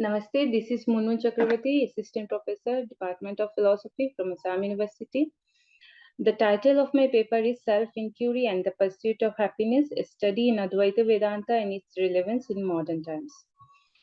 Namaste, this is Munmun Chakraborty, Assistant Professor, Department of Philosophy from Assam University. The title of my paper is Self-Inquiry and the Pursuit of Happiness, a study in Advaita Vedanta and its relevance in modern times.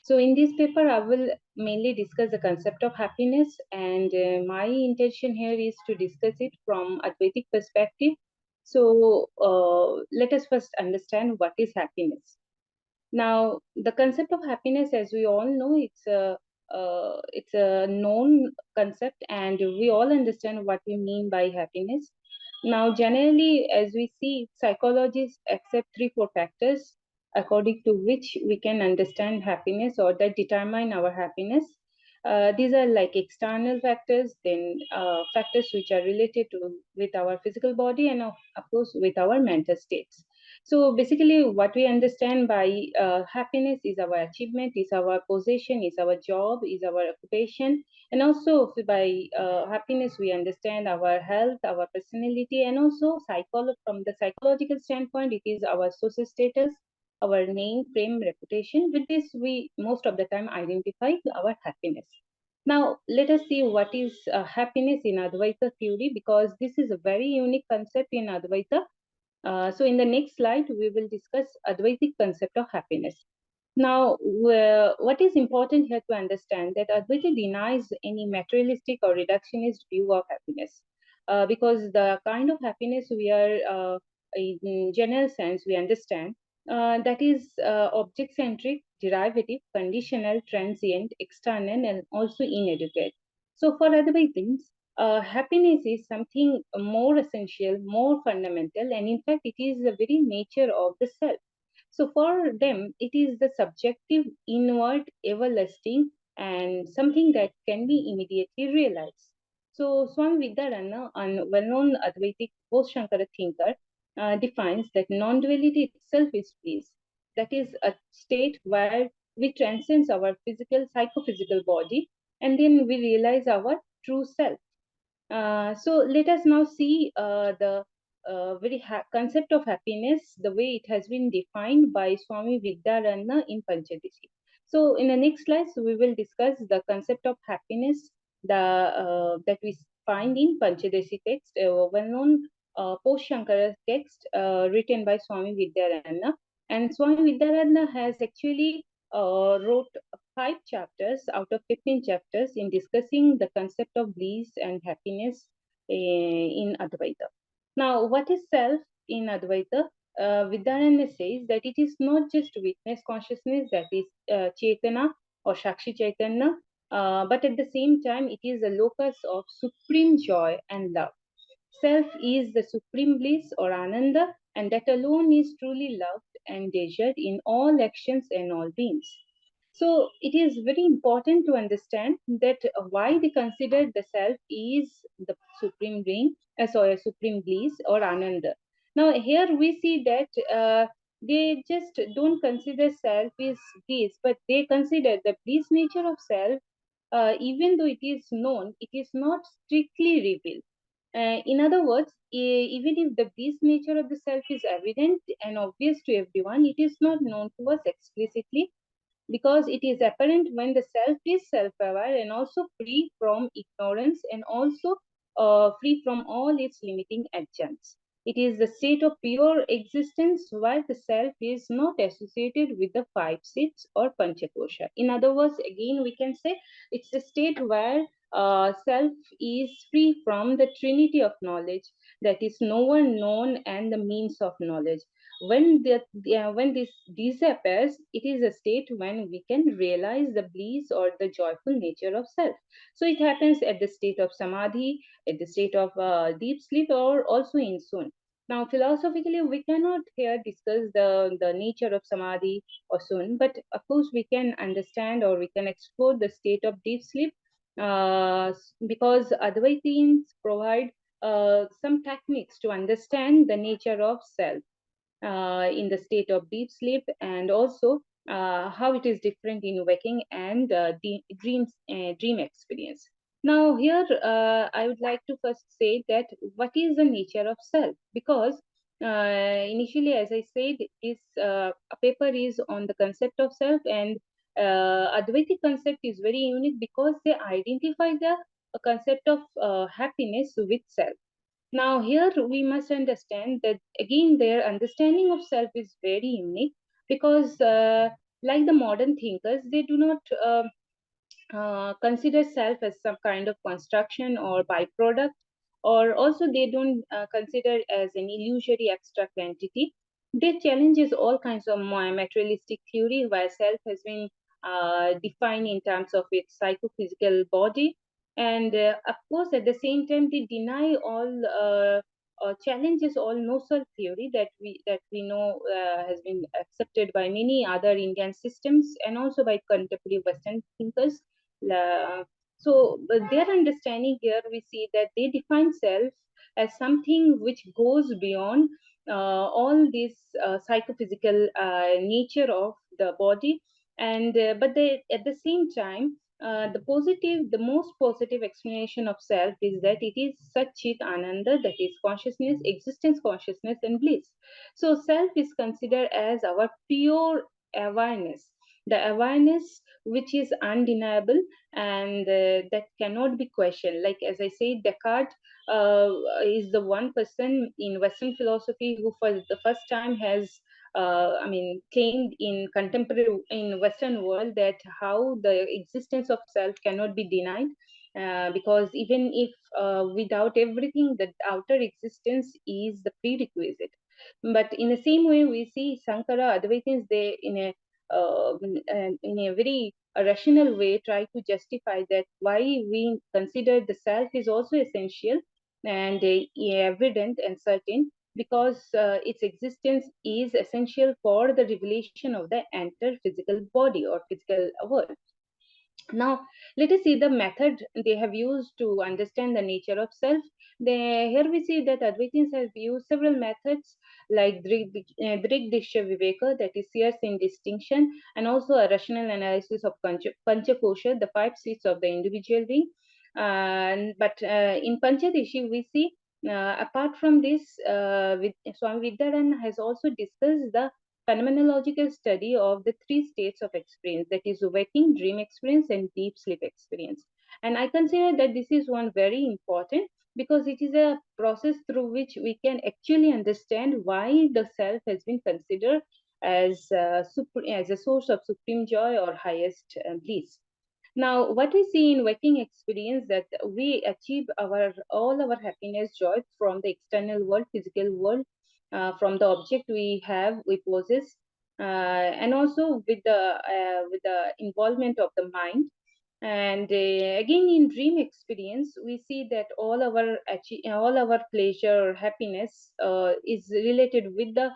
So in this paper, I will mainly discuss the concept of happiness, and my intention here is to discuss it from Advaitic perspective. So let us first understand what is happiness. Now, the concept of happiness, as we all know, it's a known concept, and we all understand what we mean by happiness. Now, generally, as we see, psychologists accept three, four factors according to which we can understand happiness or that determine our happiness. These are like external factors, then factors which are related to with our physical body, and of course with our mental states. So basically, what we understand by happiness is our achievement, is our possession, is our job, is our occupation, and also by happiness we understand our health, our personality, and also from the psychological standpoint, it is our social status, our name, fame, reputation. With this, we most of the time identify our happiness. Now, let us see what is happiness in Advaita theory, because this is a very unique concept in Advaita. So in the next slide, we will discuss Advaitic concept of happiness. Now, what is important here to understand that Advaita denies any materialistic or reductionist view of happiness, because the kind of happiness we are, in general sense, we understand that is object-centric, derivative, conditional, transient, external, and also inadequate. So for Advaitins, happiness is something more essential, more fundamental, and in fact, it is the very nature of the self. So for them, it is the subjective, inward, everlasting, and something that can be immediately realized. So Swami Vidyarana, a well-known Advaitic post-Shankara thinker, defines that non-duality itself is bliss. That is a state where we transcend our physical, psychophysical body, and then we realize our true self. So let us now see the concept of happiness, the way it has been defined by Swami Vidyarana in Panchadashi. So in the next slides, we will discuss the concept of happiness that we find in Panchadashi text, a well-known post-Shankara text written by Swami Vidyarana. And Swami Vidyarana has actually wrote 5 chapters out of 15 chapters in discussing the concept of bliss and happiness in Advaita. Now, what is self in Advaita? Vidyaranya says that it is not just witness consciousness, that is Chetana or Shakshi Chaitanya, but at the same time, it is a locus of supreme joy and love. Self is the supreme bliss or Ananda, and that alone is truly loved and treasured in all actions and all beings. So it is very important to understand that why they consider the self is the supreme being, supreme bliss or Ananda. Now here we see that they just don't consider self is bliss, but they consider the bliss nature of self, even though it is known, it is not strictly revealed. In other words, even if the bliss nature of the self is evident and obvious to everyone, it is not known to us explicitly, because it is apparent when the self is self-aware and also free from ignorance and also free from all its limiting adjuncts. It is the state of pure existence where the self is not associated with the 5 seats or panchakosha. In other words, again, we can say it's a state where self is free from the trinity of knowledge, that is knower, known, and the means of knowledge. When this disappears, it is a state when we can realize the bliss or the joyful nature of self. So it happens at the state of samadhi, at the state of deep sleep, or also in sun. Now, philosophically, we cannot here discuss the nature of samadhi or sun, but of course, we can understand or we can explore the state of deep sleep, because Advaitins provide some techniques to understand the nature of self in the state of deep sleep, and also how it is different in waking and dream experience. Now here I would like to first say that what is the nature of self, because initially, as I said, this a paper is on the concept of self, and Advaitic concept is very unique because they identify the concept of happiness with self. Now, here we must understand that again, their understanding of self is very unique because, like the modern thinkers, they do not consider self as some kind of construction or byproduct, or also they don't consider as an illusory abstract entity. They challenges all kinds of materialistic theory where self has been defined in terms of its psychophysical body, and of course at the same time they deny all challenges all no self theory that we know has been accepted by many other Indian systems and also by contemporary Western thinkers. But their understanding here, we see that they define self as something which goes beyond all this psychophysical nature of the body, and but they at the same time. The most positive explanation of self is that it is Satchit Ananda, that is consciousness, existence, consciousness, and bliss. So, self is considered as our pure awareness, the awareness which is undeniable and that cannot be questioned. Like as I said, Descartes is the one person in Western philosophy who, for the first time, has claimed in contemporary in Western world that how the existence of self cannot be denied. Because even if without everything, the outer existence is the prerequisite. But in the same way, we see Sankara, Advaitins, they in a very rational way try to justify that why we consider the self is also essential and evident and certain because its existence is essential for the revelation of the entire physical body or physical world. Now, let us see the method they have used to understand the nature of self. Here we see that Advaitins have used several methods like Drigdishya Viveka, that is seers in distinction, and also a rational analysis of Panchakosha, the five seats of the individual being. But in Panchadishi, we see, apart from this, Swami Vidyadhan has also discussed the phenomenological study of the three states of experience, that is waking, dream experience, and deep sleep experience. And I consider that this is one very important because it is a process through which we can actually understand why the self has been considered as as a source of supreme joy or highest bliss. Now, what we see in waking experience that we achieve our all our happiness, joy from the external world, physical world, from the object we possess, and also with the involvement of the mind. And again, in dream experience, we see that all our pleasure or happiness is related with the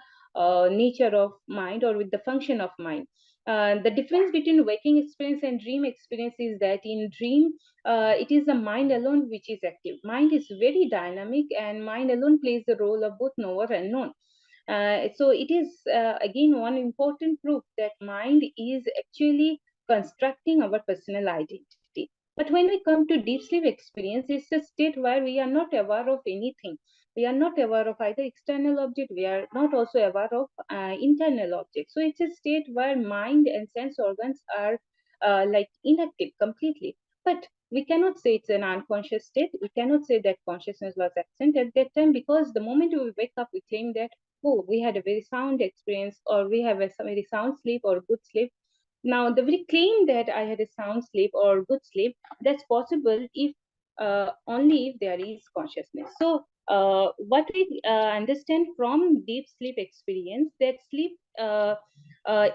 nature of mind or with the function of mind. The difference between waking experience and dream experience is that in dream, it is the mind alone which is active. Mind is very dynamic, and mind alone plays the role of both knower and known. So it is again one important proof that mind is actually constructing our personal identity. But when we come to deep sleep experience, it's a state where we are not aware of anything. We are not aware of either external object. We are not also aware of internal object. So it's a state where mind and sense organs are like inactive completely. But we cannot say it's an unconscious state. We cannot say that consciousness was absent at that time because the moment we wake up, we claim that, oh, we had a very sound experience or we have a very sound sleep or good sleep. Now, the very claim that I had a sound sleep or good sleep, that's possible if only if there is consciousness. So, what we understand from deep sleep experience, that sleep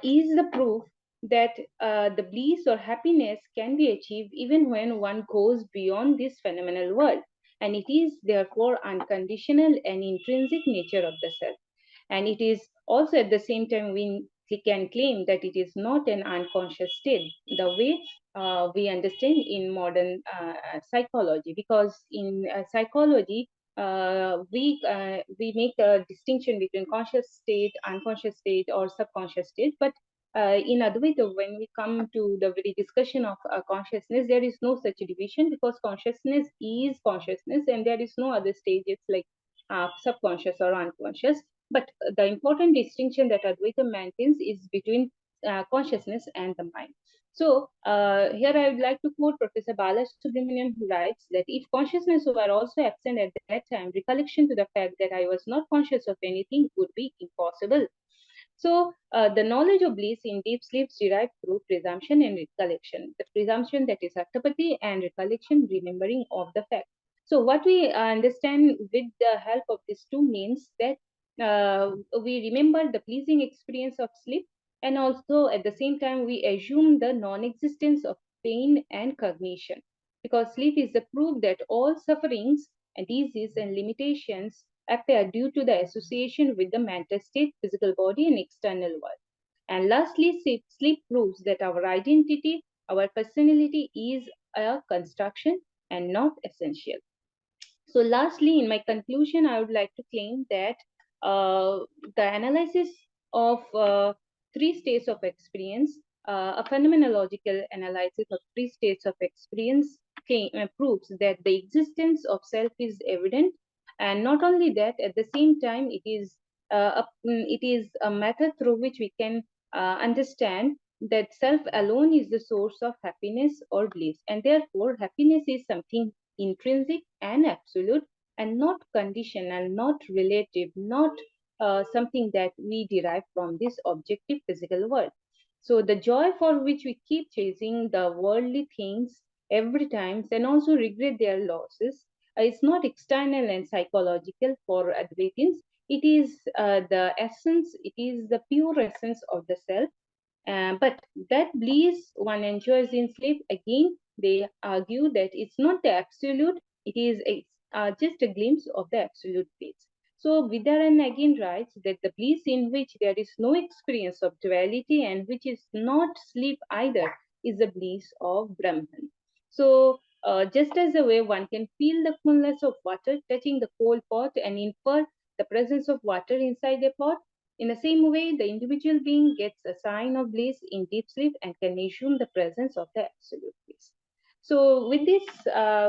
is the proof that the bliss or happiness can be achieved even when one goes beyond this phenomenal world. And it is therefore unconditional and intrinsic nature of the self. And it is also at the same time we can claim that it is not an unconscious state the way we understand in modern psychology, because in psychology we make a distinction between conscious state, unconscious state, or subconscious state. But in Advaita, when we come to the very discussion of consciousness, there is no such division because consciousness is consciousness and there is no other stages like subconscious or unconscious. But the important distinction that Advaita maintains is between consciousness and the mind. So here I would like to quote Professor Balasubramanian, who writes that if consciousness were also absent at that time, recollection to the fact that I was not conscious of anything would be impossible. So the knowledge of bliss in deep sleep is derived through presumption and recollection. The presumption, that is Sattapati, and recollection, remembering of the fact. So what we understand with the help of these two means that we remember the pleasing experience of sleep, and also at the same time we assume the non-existence of pain and cognition, because sleep is the proof that all sufferings and disease and limitations appear due to the association with the mental state, physical body, and external world. And lastly, sleep proves that our identity, our personality is a construction and not essential. So lastly, in my conclusion, I would like to claim that the analysis of three states of experience, a phenomenological analysis of three states of experience proves that the existence of self is evident. And not only that, at the same time, it is a method through which we can understand that self alone is the source of happiness or bliss. And therefore, happiness is something intrinsic and absolute, and not conditional, not relative, not something that we derive from this objective physical world. So the joy for which we keep chasing the worldly things every time and also regret their losses is not external and psychological for Advaitins. It is the essence, it is the pure essence of the self. But that bliss one enjoys in sleep, again, they argue that it's not the absolute, it is just a glimpse of the absolute bliss. So Vidaran again writes that the bliss in which there is no experience of duality and which is not sleep either is the bliss of Brahman. So just as the way one can feel the coolness of water touching the cold pot and infer the presence of water inside the pot, in the same way, the individual being gets a sign of bliss in deep sleep and can assume the presence of the absolute bliss. So, with this,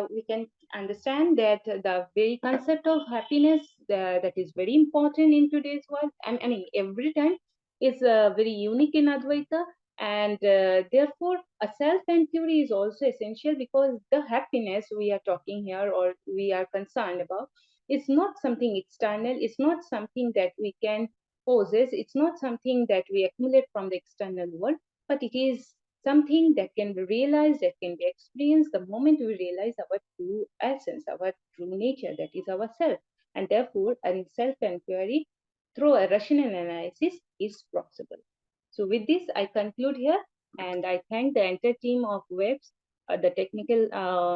we can understand that the very concept of happiness that is very important in today's world, I mean, every time, is very unique in Advaita, and therefore, a self inquiry is also essential, because the happiness we are talking here or we are concerned about is not something external, it's not something that we can possess, it's not something that we accumulate from the external world, but it is something that can be realized, that can be experienced the moment we realize our true essence, our true nature, that is ourself. And therefore, a self-inquiry through a rational analysis is possible. So with this, I conclude here, and I thank the entire team of WEBS, the technical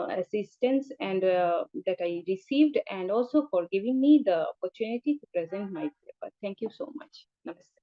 assistance and that I received, and also for giving me the opportunity to present my paper. Thank you so much. Namaste.